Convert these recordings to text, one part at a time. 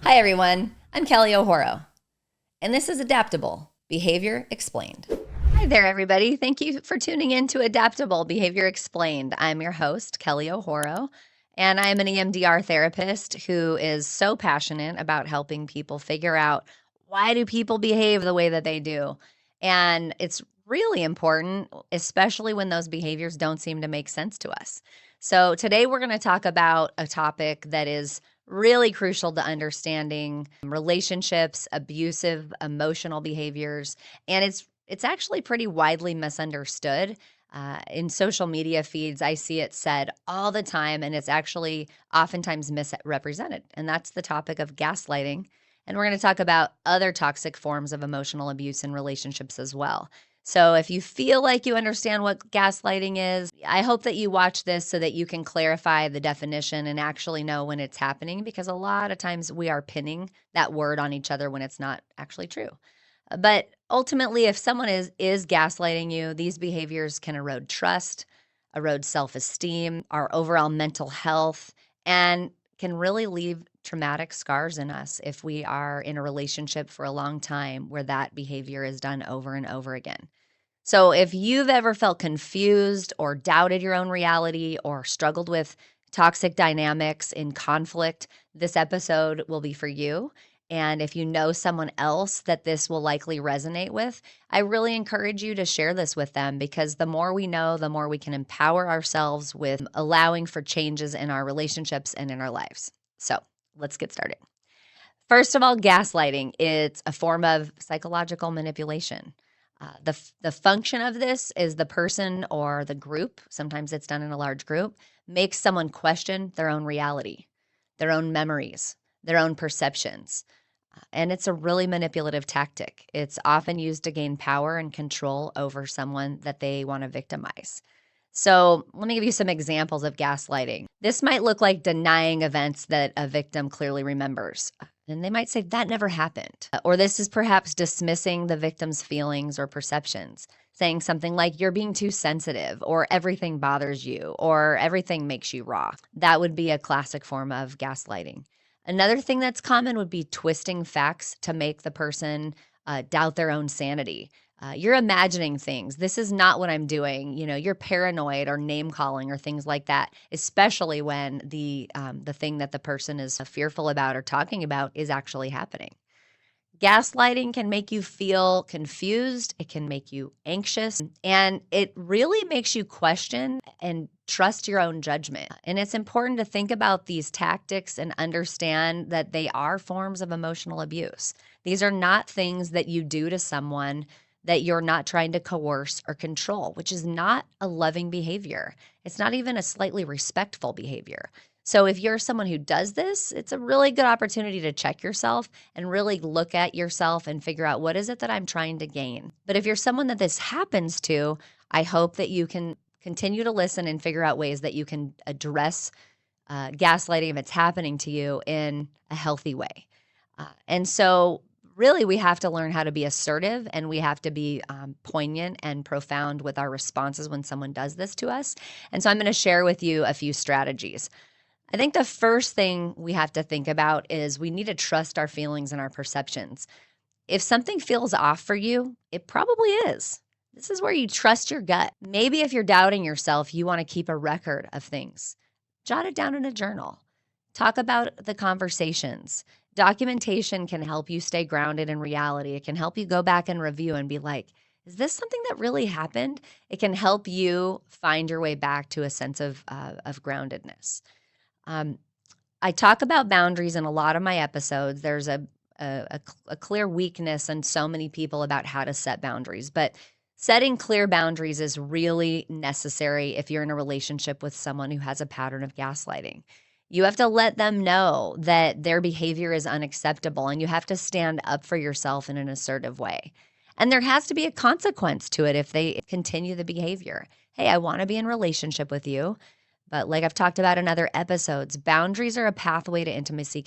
Hi everyone, I'm Kelly O'Horo, and this is Adaptable, Behavior Explained. Hi there everybody, thank you for tuning in to Adaptable, Behavior Explained. I'm your host, Kelly O'Horo, and I'm an EMDR therapist who is so passionate about helping people figure out why do people behave the way that they do. And it's really important, especially when those behaviors don't seem to make sense to us. So today we're going to talk about a topic that is really crucial to understanding relationships, abusive emotional behaviors, and it's actually pretty widely misunderstood. In social media feeds, I see it said all the time, and it's actually oftentimes misrepresented. And that's the topic of gaslighting. And we're going to talk about other toxic forms of emotional abuse in relationships as well. So if you feel like you understand what gaslighting is, I hope that you watch this so that you can clarify the definition and actually know when it's happening, because a lot of times we are pinning that word on each other when it's not actually true. But ultimately, if someone is gaslighting you, these behaviors can erode trust, erode self-esteem, our overall mental health, and can really leave traumatic scars in us if we are in a relationship for a long time where that behavior is done over and over again. So if you've ever felt confused or doubted your own reality or struggled with toxic dynamics in conflict, this episode will be for you. And if you know someone else that this will likely resonate with, I really encourage you to share this with them, because the more we know, the more we can empower ourselves with allowing for changes in our relationships and in our lives. So let's get started. First of all, gaslighting, it's a form of psychological manipulation. The function of this is the person or the group, sometimes it's done in a large group, makes someone question their own reality, their own memories, their own perceptions. And it's a really manipulative tactic. It's often used to gain power and control over someone that they want to victimize. So let me give you some examples of gaslighting. This might look like denying events that a victim clearly remembers. And they might say, that never happened. Or this is perhaps dismissing the victim's feelings or perceptions, saying something like, you're being too sensitive, or everything bothers you, or everything makes you raw. That would be a classic form of gaslighting. Another thing that's common would be twisting facts to make the person doubt their own sanity. You're imagining things. This is not what I'm doing. You know, you're paranoid, or name calling, or things like that, especially when the thing that the person is fearful about or talking about is actually happening. Gaslighting can make you feel confused. It can make you anxious, and it really makes you question and trust your own judgment. And it's important to think about these tactics and understand that they are forms of emotional abuse. These are not things that you do to someone that you're not trying to coerce or control, which is not a loving behavior. It's not even a slightly respectful behavior. So if you're someone who does this, it's a really good opportunity to check yourself and really look at yourself and figure out, what is it that I'm trying to gain? But if you're someone that this happens to, I hope that you can continue to listen and figure out ways that you can address gaslighting if it's happening to you in a healthy way. And so really, we have to learn how to be assertive, and we have to be poignant and profound with our responses when someone does this to us. And so I'm going to share with you a few strategies. I think the first thing we have to think about is we need to trust our feelings and our perceptions. If something feels off for you, it probably is. This is where you trust your gut. Maybe if you're doubting yourself, you want to keep a record of things. Jot it down in a journal. Talk about the conversations. Documentation can help you stay grounded in reality. It can help you go back and review and be like, is this something that really happened? It can help you find your way back to a sense of groundedness. I talk about boundaries in a lot of my episodes. There's a clear weakness in so many people about how to set boundaries, but setting clear boundaries is really necessary if you're in a relationship with someone who has a pattern of gaslighting. You have to let them know that their behavior is unacceptable, and you have to stand up for yourself in an assertive way. And there has to be a consequence to it if they continue the behavior. Hey, I want to be in relationship with you, but like I've talked about in other episodes, boundaries are a pathway to intimacy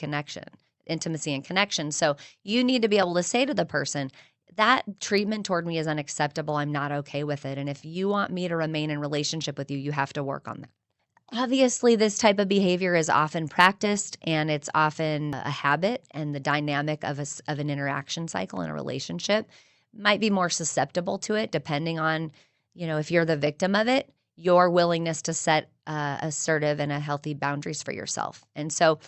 and connection. So you need to be able to say to the person, that treatment toward me is unacceptable. I'm not okay with it. And if you want me to remain in relationship with you, you have to work on that. Obviously, this type of behavior is often practiced and it's often a habit, and the dynamic of of an interaction cycle in a relationship might be more susceptible to it depending on, if you're the victim of it, your willingness to set assertive and a healthy boundaries for yourself. And so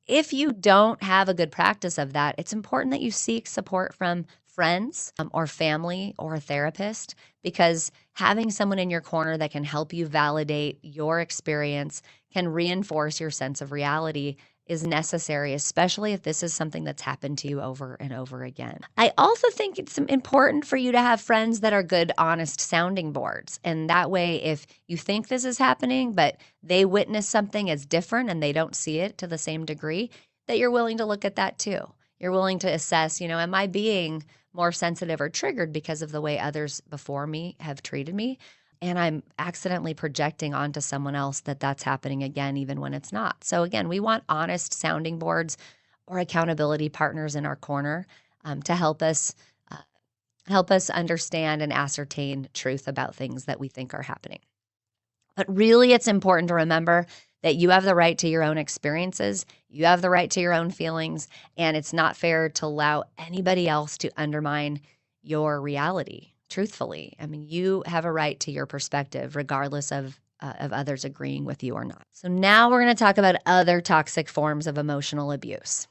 if you don't have a good practice of that, it's important that you seek support from friends or family or a therapist, because having someone in your corner that can help you validate your experience, can reinforce your sense of reality, is necessary, especially if this is something that's happened to you over and over again. I also think it's important for you to have friends that are good, honest sounding boards. And that way, if you think this is happening, but they witness something as different and they don't see it to the same degree, that you're willing to look at that too. You're willing to assess, am I being more sensitive or triggered because of the way others before me have treated me? And I'm accidentally projecting onto someone else that that's happening again, even when it's not. So again, we want honest sounding boards or accountability partners in our corner to uh, help us understand and ascertain truth about things that we think are happening. But really, it's important to remember that you have the right to your own experiences, you have the right to your own feelings, and it's not fair to allow anybody else to undermine your reality. Truthfully, I mean, you have a right to your perspective, regardless of others agreeing with you or not. So now we're going to talk about other toxic forms of emotional abuse.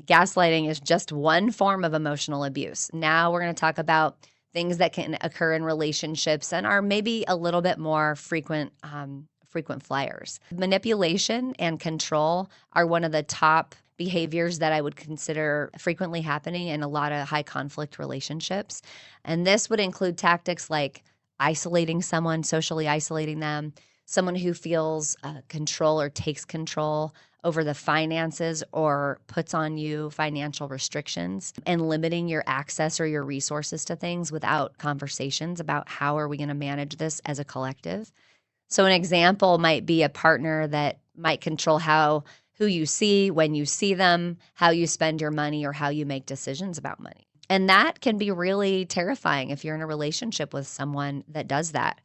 Gaslighting is just one form of emotional abuse. Now we're going to talk about things that can occur in relationships and are maybe a little bit more frequent flyers. Manipulation and control are one of the top behaviors that I would consider frequently happening in a lot of high conflict relationships. And this would include tactics like isolating someone, socially isolating them, someone who feels control or takes control over the finances or puts on you financial restrictions, and limiting your access or your resources to things without conversations about how are we going to manage this as a collective. So an example might be a partner that might control who you see, when you see them, how you spend your money, or how you make decisions about money. And that can be really terrifying if you're in a relationship with someone that does that.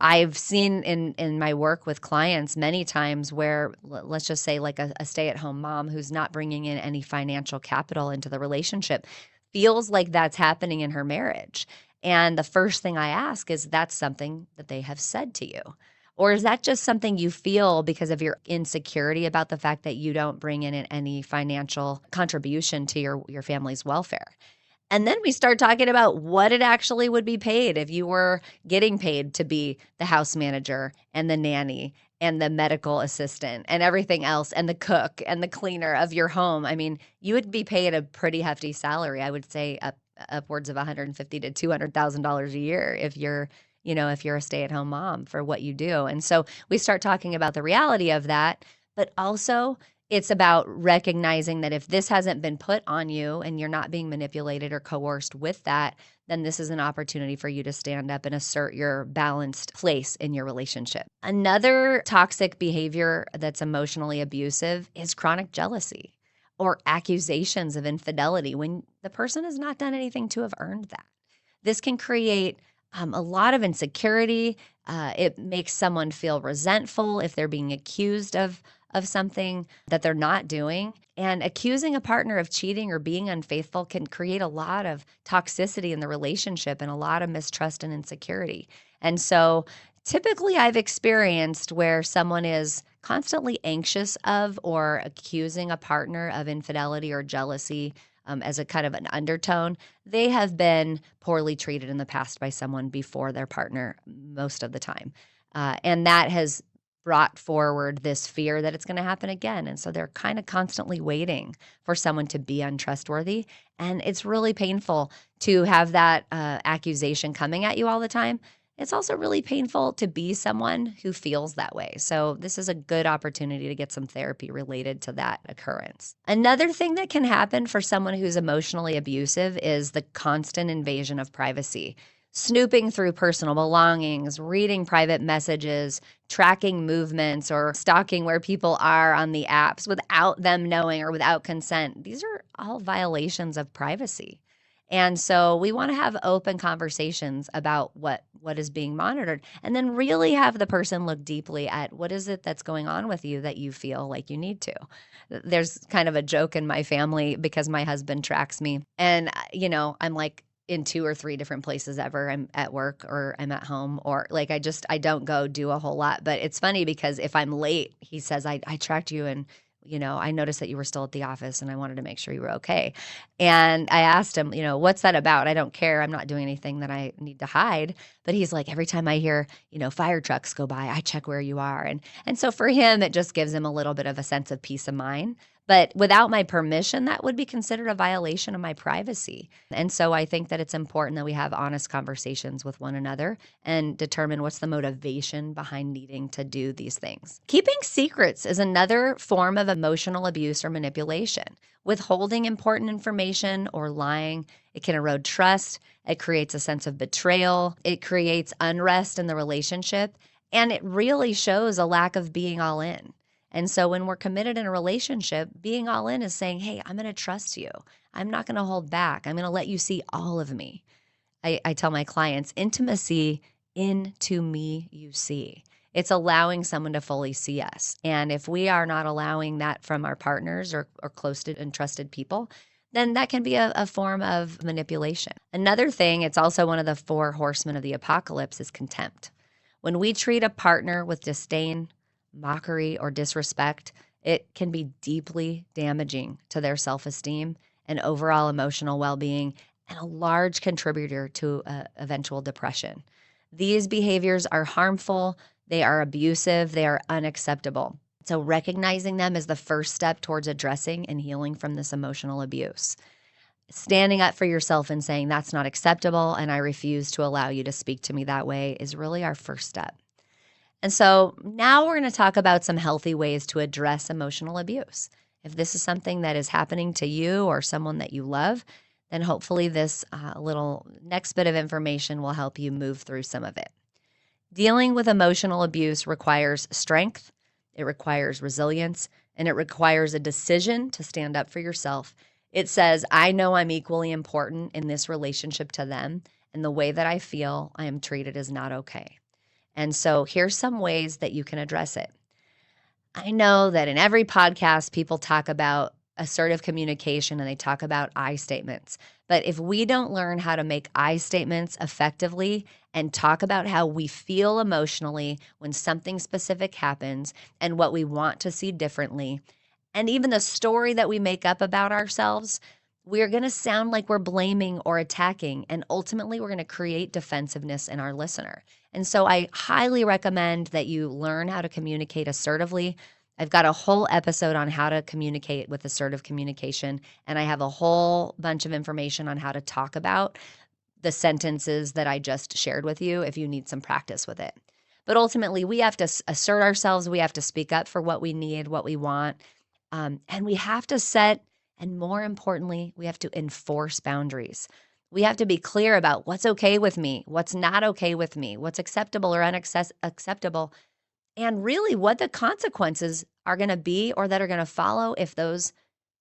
I've seen in my work with clients many times where, let's just say, like a stay-at-home mom who's not bringing in any financial capital into the relationship feels like that's happening in her marriage. And the first thing I ask is, that's something that they have said to you? Or is that just something you feel because of your insecurity about the fact that you don't bring in any financial contribution to your family's welfare? And then we start talking about what it actually would be paid if you were getting paid to be the house manager and the nanny and the medical assistant and everything else, and the cook and the cleaner of your home. I mean, you would be paid a pretty hefty salary. I would say upwards of $150,000 to $200,000 a year if you're a stay-at-home mom for what you do. And so we start talking about the reality of that, but also it's about recognizing that if this hasn't been put on you and you're not being manipulated or coerced with that, then this is an opportunity for you to stand up and assert your balanced place in your relationship. Another toxic behavior that's emotionally abusive is chronic jealousy or accusations of infidelity when the person has not done anything to have earned that. This can create a lot of insecurity. It makes someone feel resentful if they're being accused of something that they're not doing. And accusing a partner of cheating or being unfaithful can create a lot of toxicity in the relationship and a lot of mistrust and insecurity. And so typically I've experienced where someone is constantly anxious of or accusing a partner of infidelity or jealousy as a kind of an undertone. They have been poorly treated in the past by someone before their partner most of the time. And that has brought forward this fear that it's going to happen again. And so they're kind of constantly waiting for someone to be untrustworthy. And it's really painful to have that accusation coming at you all the time. It's also really painful to be someone who feels that way. So this is a good opportunity to get some therapy related to that occurrence. Another thing that can happen for someone who's emotionally abusive is the constant invasion of privacy. Snooping through personal belongings, reading private messages, tracking movements, or stalking where people are on the apps without them knowing or without consent. These are all violations of privacy. And so we want to have open conversations about what is being monitored, and then really have the person look deeply at what is it that's going on with you that you feel like you need to. There's kind of a joke in my family because my husband tracks me, and I'm like in 2 or 3 different places ever. I'm at work or I'm at home, or like I don't go do a whole lot. But it's funny because if I'm late, he says, I tracked you, and I noticed that you were still at the office and I wanted to make sure you were okay. And I asked him, what's that about? I don't care. I'm not doing anything that I need to hide. But he's like, every time I hear, fire trucks go by, I check where you are. And so for him, it just gives him a little bit of a sense of peace of mind. But without my permission, that would be considered a violation of my privacy. And so I think that it's important that we have honest conversations with one another and determine what's the motivation behind needing to do these things. Keeping secrets is another form of emotional abuse or manipulation. Withholding important information or lying, it can erode trust. It creates a sense of betrayal. It creates unrest in the relationship. And it really shows a lack of being all in. And so when we're committed in a relationship, being all in is saying, hey, I'm going to trust you. I'm not going to hold back. I'm going to let you see all of me. I tell my clients, intimacy, into me you see. It's allowing someone to fully see us. And if we are not allowing that from our partners or close to and trusted people, then that can be a form of manipulation. Another thing, it's also one of the 4 horsemen of the apocalypse, is contempt. When we treat a partner with disdain, mockery, or disrespect, it can be deeply damaging to their self-esteem and overall emotional well-being, and a large contributor to eventual depression. These behaviors are harmful, they are abusive, they are unacceptable. So recognizing them is the first step towards addressing and healing from this emotional abuse. Standing up for yourself and saying that's not acceptable and I refuse to allow you to speak to me that way is really our first step. And so now we're going to talk about some healthy ways to address emotional abuse. If this is something that is happening to you or someone that you love, then hopefully this little next bit of information will help you move through some of it. Dealing with emotional abuse requires strength, it requires resilience, and it requires a decision to stand up for yourself. It says, I know I'm equally important in this relationship to them, and the way that I feel I am treated is not okay. And so here's some ways that you can address it. I know that in every podcast, people talk about assertive communication and they talk about I statements. But if we don't learn how to make I statements effectively and talk about how we feel emotionally when something specific happens and what we want to see differently, and even the story that we make up about ourselves, we're going to sound like we're blaming or attacking, and ultimately we're going to create defensiveness in our listener. And so I highly recommend that you learn how to communicate assertively. I've got a whole episode on how to communicate with assertive communication, and I have a whole bunch of information on how to talk about the sentences that I just shared with you if you need some practice with it. But ultimately, we have to assert ourselves. We have to speak up for what we need, what we want, and we have to set, and more importantly, we have to enforce boundaries. We have to be clear about what's okay with me, what's not okay with me, what's acceptable or unacceptable, and really what the consequences are going to be or that are going to follow if those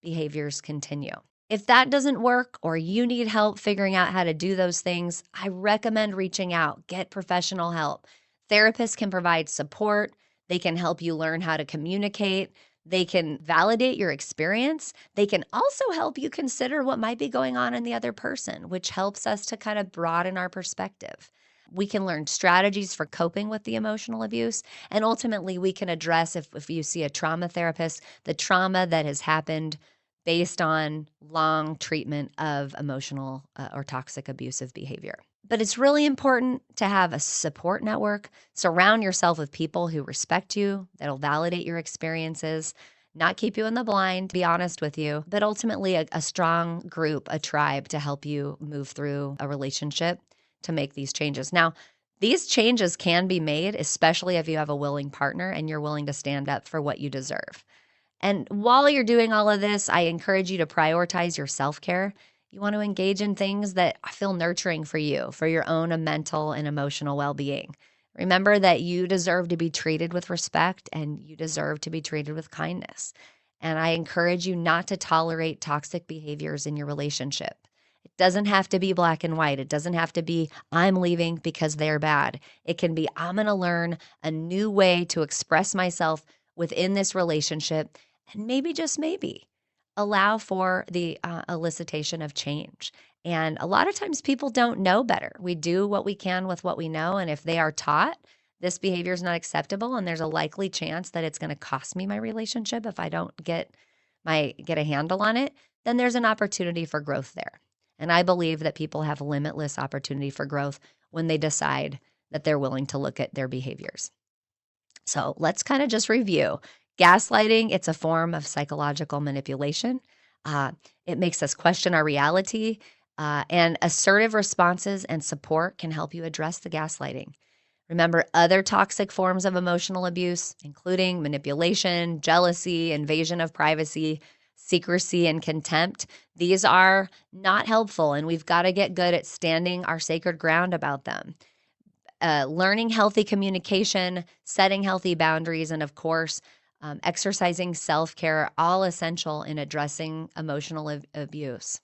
behaviors continue. If that doesn't work or you need help figuring out how to do those things, I recommend reaching out, get professional help. Therapists can provide support. They can help you learn how to communicate. They can validate your experience. They can also help you consider what might be going on in the other person, which helps us to kind of broaden our perspective. We can learn strategies for coping with the emotional abuse. And ultimately, we can address, if you see a trauma therapist, the trauma that has happened based on long treatment of emotional or toxic abusive behavior. But it's really important to have a support network. Surround yourself with people who respect you, that'll validate your experiences, not keep you in the blind, be honest with you, but ultimately a strong group, a tribe to help you move through a relationship to make these changes. Now, these changes can be made, especially if you have a willing partner and you're willing to stand up for what you deserve. And while you're doing all of this, I encourage you to prioritize your self-care. You want to engage in things that feel nurturing for you, for your own mental and emotional well-being. Remember that you deserve to be treated with respect and you deserve to be treated with kindness. And I encourage you not to tolerate toxic behaviors in your relationship. It doesn't have to be black and white. It doesn't have to be, I'm leaving because they're bad. It can be, I'm going to learn a new way to express myself within this relationship, and maybe, just maybe, allow for the elicitation of change. And a lot of times people don't know better. We do what we can with what we know. And if they are taught this behavior is not acceptable, and there's a likely chance that it's going to cost me my relationship if I don't get a handle on it, then there's an opportunity for growth there. And I believe that people have limitless opportunity for growth when they decide that they're willing to look at their behaviors. So let's kind of just review. Gaslighting, it's a form of psychological manipulation. It makes us question our reality, and assertive responses and support can help you address the gaslighting. Remember, other toxic forms of emotional abuse, including manipulation, jealousy, invasion of privacy, secrecy, and contempt, these are not helpful, and we've got to get good at standing our sacred ground about them. Learning healthy communication, setting healthy boundaries, and of course, exercising self-care are all essential in addressing emotional abuse.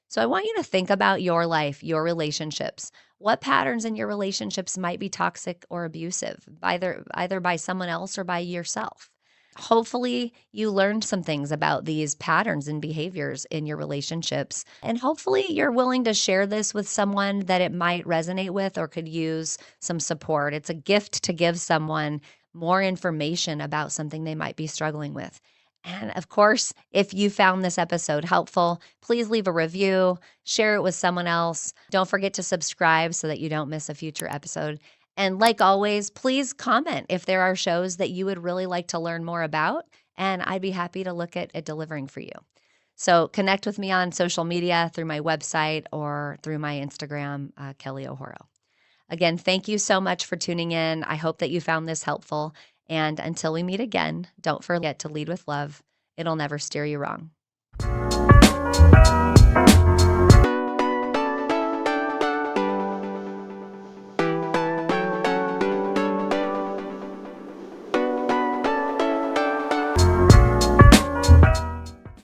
So I want you to think about your life, your relationships. What patterns in your relationships might be toxic or abusive, either by someone else or by yourself? Hopefully, you learned some things about these patterns and behaviors in your relationships. And hopefully, you're willing to share this with someone that it might resonate with or could use some support. It's a gift to give someone more information about something they might be struggling with. And of course, if you found this episode helpful, please leave a review, share it with someone else. Don't forget to subscribe so that you don't miss a future episode. And like always, please comment if there are shows that you would really like to learn more about, and I'd be happy to look at delivering for you. So connect with me on social media through my website or through my Instagram, Kelly O'Horo. Again, thank you so much for tuning in. I hope that you found this helpful. And until we meet again, don't forget to lead with love. It'll never steer you wrong.